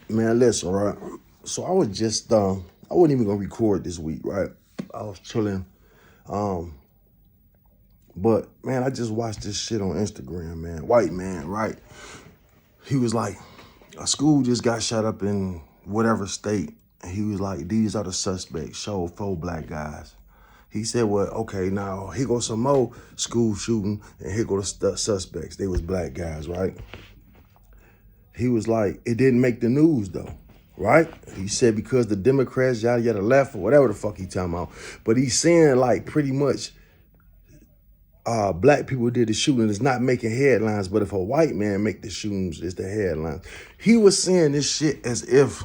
Man, listen, right? So I was just I wasn't even gonna record this week, right? I was chilling. Um, but man, I just watched this shit on Instagram, man. White man, right? He was like, a school just got shot up in whatever state. And he was like, these are the suspects, showed 4 black guys. He said, well, okay, now here goes some more school shooting, and here go the suspects. They was black guys, right? He was like, it didn't make the news though, right? He said because the Democrats, yada, yada, left, or whatever the fuck he talking about. But he's saying like pretty much black people did the shooting. It's not making headlines, but if a white man make the shootings, it's the headlines. He was saying this shit as if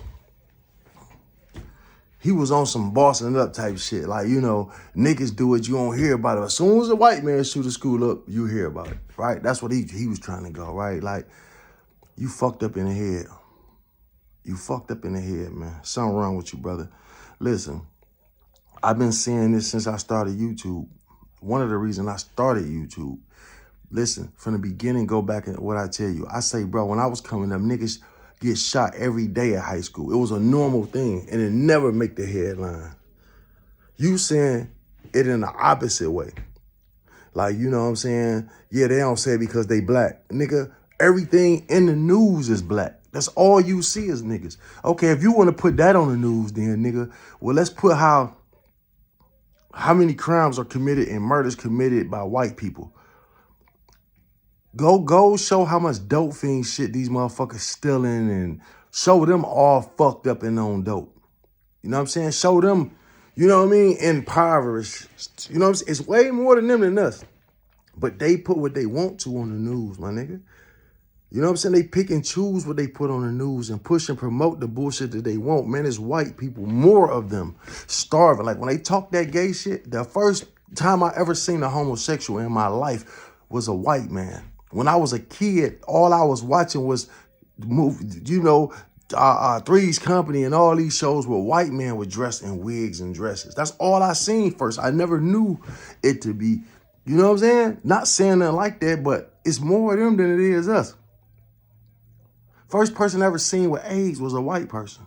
he was on some bossing up type shit. Like, you know, niggas do it, you don't hear about it. As soon as a white man shoot a school up, you hear about it, right? That's what he was trying to go, right? Like, you fucked up in the head. You fucked up in the head, man. Something wrong with you, brother. Listen, I've been saying this since I started YouTube. One of the reasons I started YouTube. Listen, from the beginning, go back and what I tell you. I say, bro, when I was coming up, niggas get shot every day at high school. It was a normal thing, and it never make the headline. You saying it in the opposite way. Like, you know what I'm saying? Yeah, they don't say it because they black. Nigga, everything in the news is black. That's all you see is niggas. Okay, if you want to put that on the news then, nigga, well, let's put how many crimes are committed and murders committed by white people. Go show how much dope fiend shit these motherfuckers stealing and show them all fucked up and on dope. You know what I'm saying? Show them, you know what I mean, impoverished. You know what I'm saying? It's way more than them than us. But they put what they want to on the news, my nigga. You know what I'm saying? They pick and choose what they put on the news and push and promote the bullshit that they want. Man, it's white people, more of them, starving. Like when they talk that gay shit, the first time I ever seen a homosexual in my life was a white man. When I was a kid, all I was watching was Three's Company and all these shows where white men were dressed in wigs and dresses. That's all I seen first. I never knew it to be, you know what I'm saying? Not saying nothing like that, but it's more of them than it is us. First person ever seen with AIDS was a white person.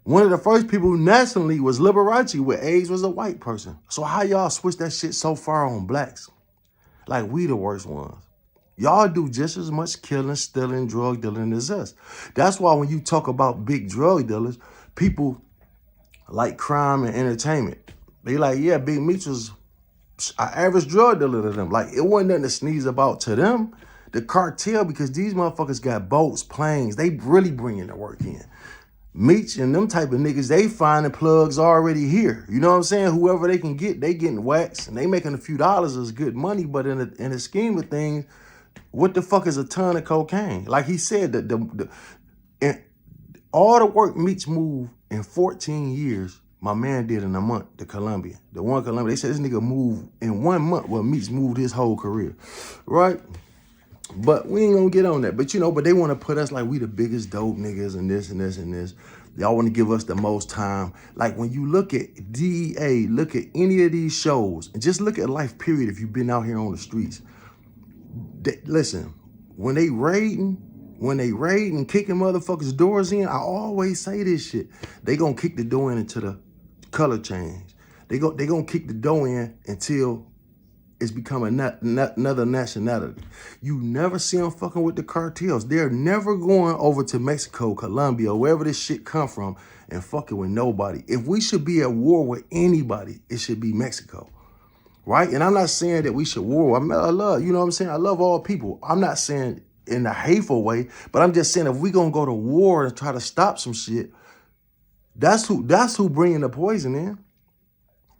One of the first people nationally was Liberace with AIDS was a white person. So how y'all switch that shit so far on blacks? Like we the worst ones. Y'all do just as much killing, stealing, drug dealing as us. That's why when you talk about big drug dealers, people like crime and entertainment. They like, yeah, Big Meech was an average drug dealer to them. Like it wasn't nothing to sneeze about to them. The cartel, because these motherfuckers got boats, planes, they really bringing the work in. Meech and them type of niggas, they finding plugs already here. You know what I'm saying? Whoever they can get, they getting waxed and they making a few dollars is good money. But in the scheme of things, what the fuck is a ton of cocaine? Like he said, all the work Meech moved in 14 years, my man did in a month, the Colombian. The one Colombian, they said this nigga moved in 1 month. Well, Meech moved his whole career, right? But we ain't gonna get on that. But you know, but they want to put us like we the biggest dope niggas and this and this and this. Y'all want to give us the most time. Like when you look at DEA, look at any of these shows, and just look at life period if you've been out here on the streets. Listen, when they raiding and kicking motherfuckers' doors in, I always say this shit. They gonna kick the door in until the color change. They gonna kick the door in until it's become another nationality. You never see them fucking with the cartels. They're never going over to Mexico, Colombia, wherever this shit come from and fucking with nobody. If we should be at war with anybody, it should be Mexico, right? And I'm not saying that we should war. I love, you know what I'm saying? I love all people. I'm not saying in a hateful way, but I'm just saying if we gonna go to war and try to stop some shit, that's who bringing the poison in.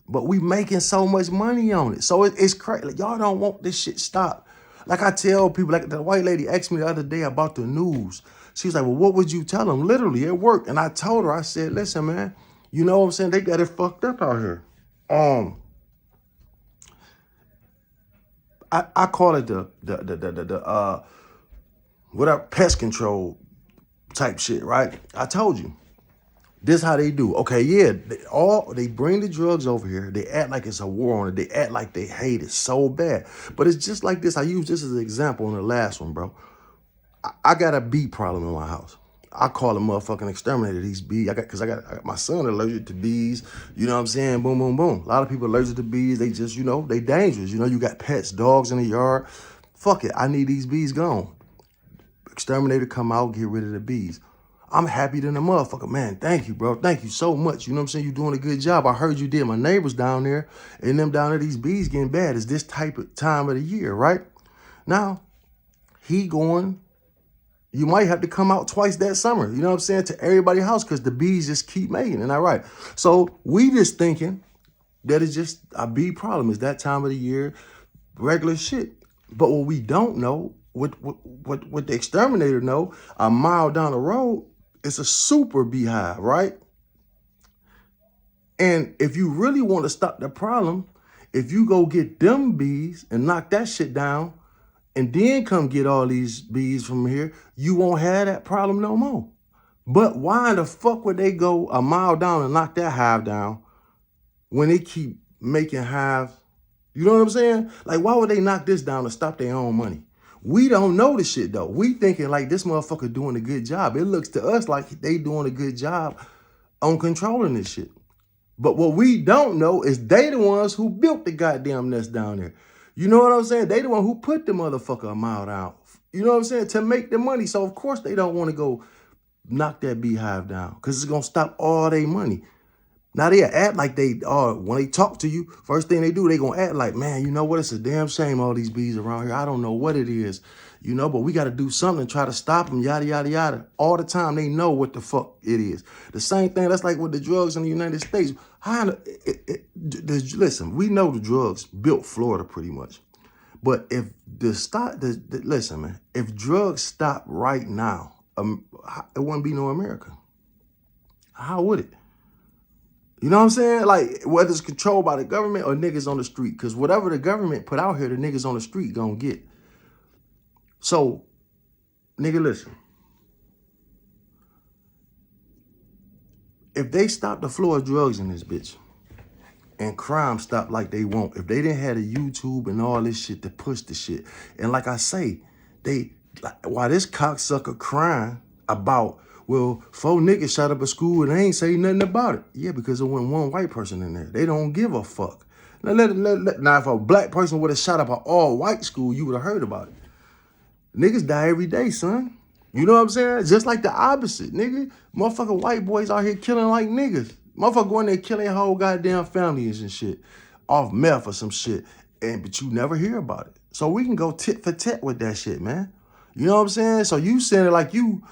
But we making so much money on it. So it's crazy. Like, y'all don't want this shit stopped. Like I tell people, like the white lady asked me the other day about the news. She was like, well, what would you tell them? Literally at work. And I told her, I said, listen, man, you know what I'm saying? They got it fucked up out here. I call it the whatever pest control type shit, right? I told you. This how they do. Okay, yeah, they bring the drugs over here. They act like it's a war on it. They act like they hate it so bad. But it's just like this. I use this as an example on the last one, bro. I got a bee problem in my house. I call them motherfucking exterminator, these bees. I got my son allergic to bees. You know what I'm saying? Boom, boom, boom. A lot of people allergic to bees. They just, they dangerous. You got pets, dogs in the yard. Fuck it. I need these bees gone. Exterminator come out, get rid of the bees. I'm happy than a motherfucker. Man, thank you, bro. Thank you so much. You know what I'm saying? You're doing a good job. I heard you did. My neighbors down there, and them down there, these bees getting bad. It's this type of time of the year, right? Now, he going, you might have to come out twice that summer, you know what I'm saying, to everybody's house because the bees just keep making, and all right. So we just thinking that it's just a bee problem. It's that time of the year, regular shit. But what we don't know, what the exterminator know, a mile down the road, it's a super beehive, right? And if you really want to stop the problem, if you go get them bees and knock that shit down, and then come get all these bees from here, you won't have that problem no more. But why the fuck would they go a mile down and knock that hive down when they keep making hives? You know what I'm saying? Like, why would they knock this down to stop their own money? We don't know the shit, though. We thinking like this motherfucker doing a good job. It looks to us like they doing a good job on controlling this shit. But what we don't know is they the ones who built the goddamn nest down there. You know what I'm saying? They the one who put the motherfucker a mile down. You know what I'm saying? To make the money. So, of course, they don't want to go knock that beehive down because it's going to stop all their money. Now, they act like when they talk to you, first thing they do, they going to act like, man, you know what? It's a damn shame all these bees around here. I don't know what it is, but we got to do something to try to stop them, yada, yada, yada. All the time, they know what the fuck it is. The same thing, that's like with the drugs in the United States. Listen, we know the drugs built Florida pretty much. But if listen, man, if drugs stop right now, it wouldn't be no America. How would it? You know what I'm saying? Like, whether it's controlled by the government or niggas on the street. Because whatever the government put out here, the niggas on the street gonna get. So, nigga, listen. If they stop the flow of drugs in this bitch and crime stop like they want, if they didn't have the YouTube and all this shit to push the shit, and like I say, while this cocksucker crying about, well, 4 niggas shot up a school and they ain't say nothing about it. Yeah, because there wasn't one white person in there. They don't give a fuck. Now, if a black person would have shot up an all-white school, you would have heard about it. Niggas die every day, son. You know what I'm saying? Just like the opposite, nigga. Motherfucking white boys out here killing like niggas. Motherfucker going there killing whole goddamn families and shit off meth or some shit. But you never hear about it. So we can go tit for tat with that shit, man. You know what I'm saying? So you saying it like you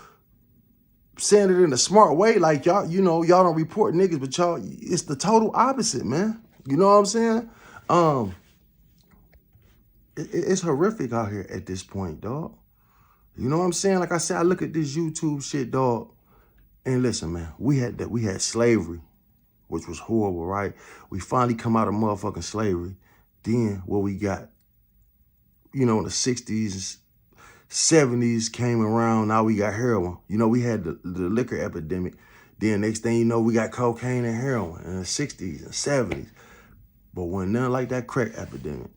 saying it in a smart way, like y'all, y'all don't report niggas, but y'all, it's the total opposite, man. You know what I'm saying? It's horrific out here at this point, dog. You know what I'm saying? Like I said, I look at this YouTube shit, dog. And listen, man, we had slavery, which was horrible, right? We finally come out of motherfucking slavery. Then what we got, in the 60s, 70s came around. Now we got heroin. We had the liquor epidemic. Then next thing you know, we got cocaine and heroin in the 60s and 70s. But when nothing like that crack epidemic.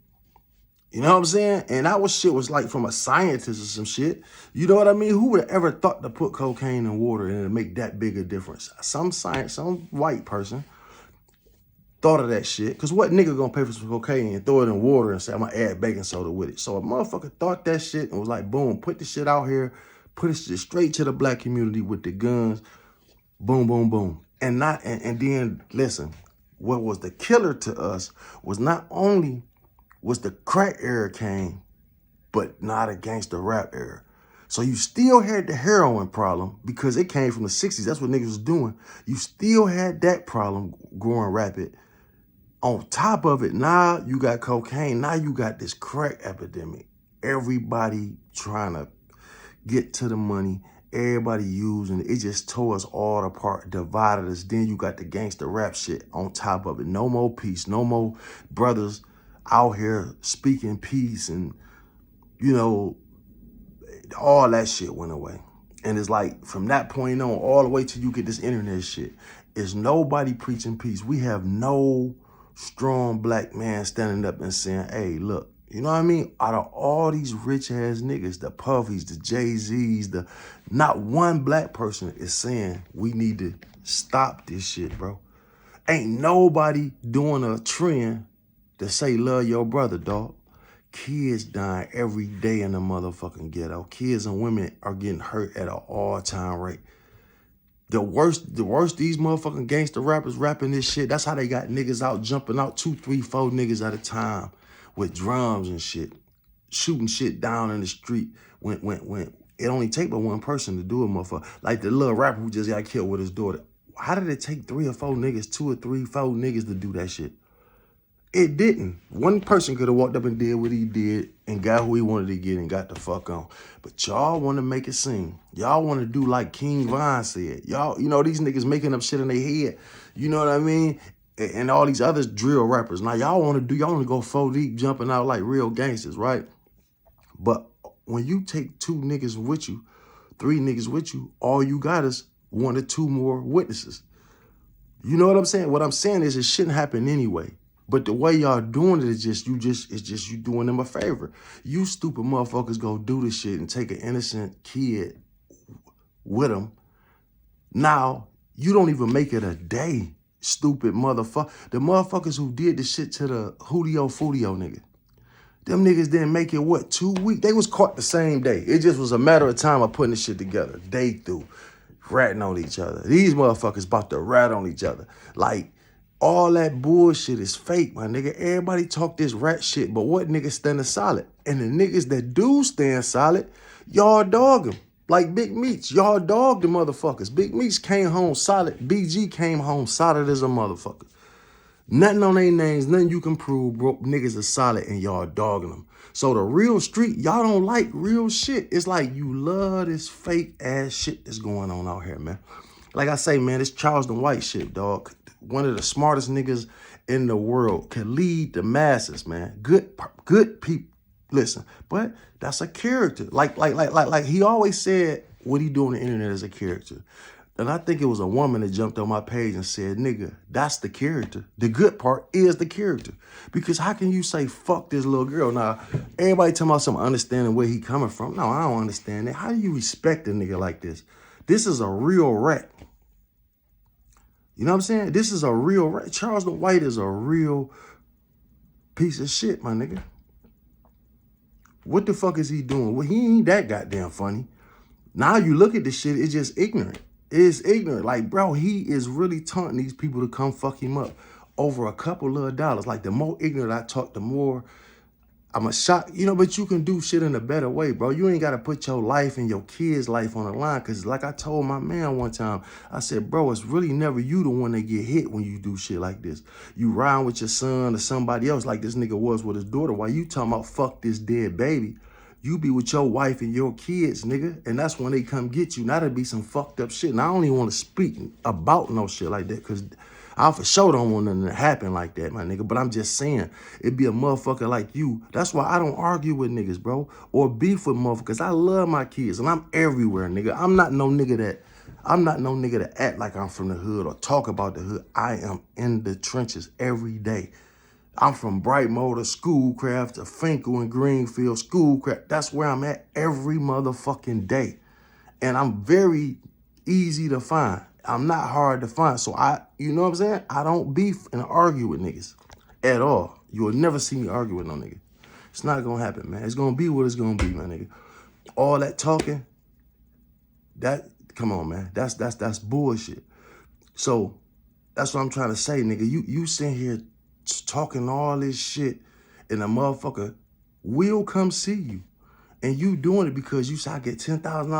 You know what I'm saying? And that shit was like from a scientist or some shit. You know what I mean? Who would have ever thought to put cocaine in water and it'd make that big a difference? Some white person thought of that shit. Because what nigga gonna pay for some cocaine and throw it in water and say, I'm gonna add baking soda with it? So a motherfucker thought that shit and was like, boom, put the shit out here, put it straight to the black community with the guns. Boom, boom, boom. And then, listen, what was the killer to us was not only was the crack era came, but not a gangster rap era. So you still had the heroin problem because it came from the 60s. That's what niggas was doing. You still had that problem growing rapid. On top of it, now you got cocaine. Now you got this crack epidemic. Everybody trying to get to the money. Everybody using it. It just tore us all apart, divided us. Then you got the gangster rap shit on top of it. No more peace. No more brothers out here speaking peace, and all that shit went away. And it's like from that point on all the way till you get this internet shit, is nobody preaching peace. We have no strong black man standing up and saying, hey, look, You know what I mean? Out of all these rich ass niggas, the Puffies, the Jay-Z's, not one black person is saying we need to stop this shit, bro. Ain't nobody doing a trend to say love your brother, dog. Kids dying every day in the motherfucking ghetto. Kids and women are getting hurt at an all-time rate. The worst these motherfucking gangster rappers rapping this shit, that's how they got niggas out jumping out 2, 3, 4 niggas at a time with drums and shit, shooting shit down in the street when it only take but one person to do it, motherfucker. Like the little rapper who just got killed with his daughter. How did it take 3 or 4 niggas, 2 or 3, 4 niggas to do that shit? It didn't. One person could have walked up and did what he did and got who he wanted to get and got the fuck on. But y'all want to make it seem. Y'all want to do like King Von said. Y'all, you know, these niggas making up shit in their head. You know what I mean? And all these other drill rappers. Now, y'all want to go 4 deep jumping out like real gangsters, right? But when you take 2 niggas with you, 3 niggas with you, all you got is 1 or 2 more witnesses. You know what I'm saying? What I'm saying is it shouldn't happen anyway. But the way y'all doing it is just you doing them a favor. You stupid motherfuckers go do this shit and take an innocent kid with them. Now, you don't even make it a day, stupid motherfucker. The motherfuckers who did the shit to the Julio Fulio nigga, them niggas didn't make it, what, 2 weeks? They was caught the same day. It just was a matter of time of putting this shit together. Day through, ratting on each other. These motherfuckers about to rat on each other. Like, all that bullshit is fake, my nigga. Everybody talk this rat shit, but what niggas standing solid? And the niggas that do stand solid, y'all dog them. Like Big Meats, y'all dog the motherfuckers. Big Meats came home solid. BG came home solid as a motherfucker. Nothing on their names, nothing you can prove, bro. Niggas are solid and y'all dogging them. So the real street, y'all don't like real shit. It's like you love this fake ass shit that's going on out here, man. Like I say, man, this Charleston white shit, dog. One of the smartest niggas in the world can lead the masses, man. Good people. Listen, but that's a character. Like he always said what he do on the internet is a character. And I think it was a woman that jumped on my page and said, nigga, that's the character. The good part is the character. Because how can you say, fuck this little girl? Now, everybody talking about some understanding where he coming from. No, I don't understand that. How do you respect a nigga like this? This is a real rat. You know what I'm saying? This is a real rat. Charleston White is a real piece of shit, my nigga. What the fuck is he doing? Well, he ain't that goddamn funny. Now you look at this shit, it's just ignorant. It's ignorant. Like, bro, he is really taunting these people to come fuck him up over a couple of dollars. Like, the more ignorant I talk, the more I'm a shock. You know, but you can do shit in a better way, bro. You ain't got to put your life and your kid's life on the line. Because like I told my man one time, I said, bro, it's really never you the one that get hit when you do shit like this. You ride with your son or somebody else like this nigga was with his daughter. While you talking about fuck this dead baby, you be with your wife and your kids, nigga. And that's when they come get you. Now that'd be some fucked up shit. And I don't even want to speak about no shit like that because I for sure don't want nothing to happen like that, my nigga. But I'm just saying, it be a motherfucker like you. That's why I don't argue with niggas, bro. Or beef with motherfuckers. I love my kids and I'm everywhere, nigga. I'm not no nigga that act like I'm from the hood or talk about the hood. I am in the trenches every day. I'm from Brightmoor to Schoolcraft to Finkel and Greenfield, Schoolcraft. That's where I'm at every motherfucking day. And I'm very easy to find. I'm not hard to find. So you know what I'm saying? I don't beef and argue with niggas at all. You will never see me argue with no nigga. It's not gonna happen, man. It's gonna be what it's gonna be, my nigga. All that talking, come on, man. That's bullshit. So that's what I'm trying to say, nigga. You sitting here talking all this shit and a motherfucker will come see you. And you doing it because you say I get $10,000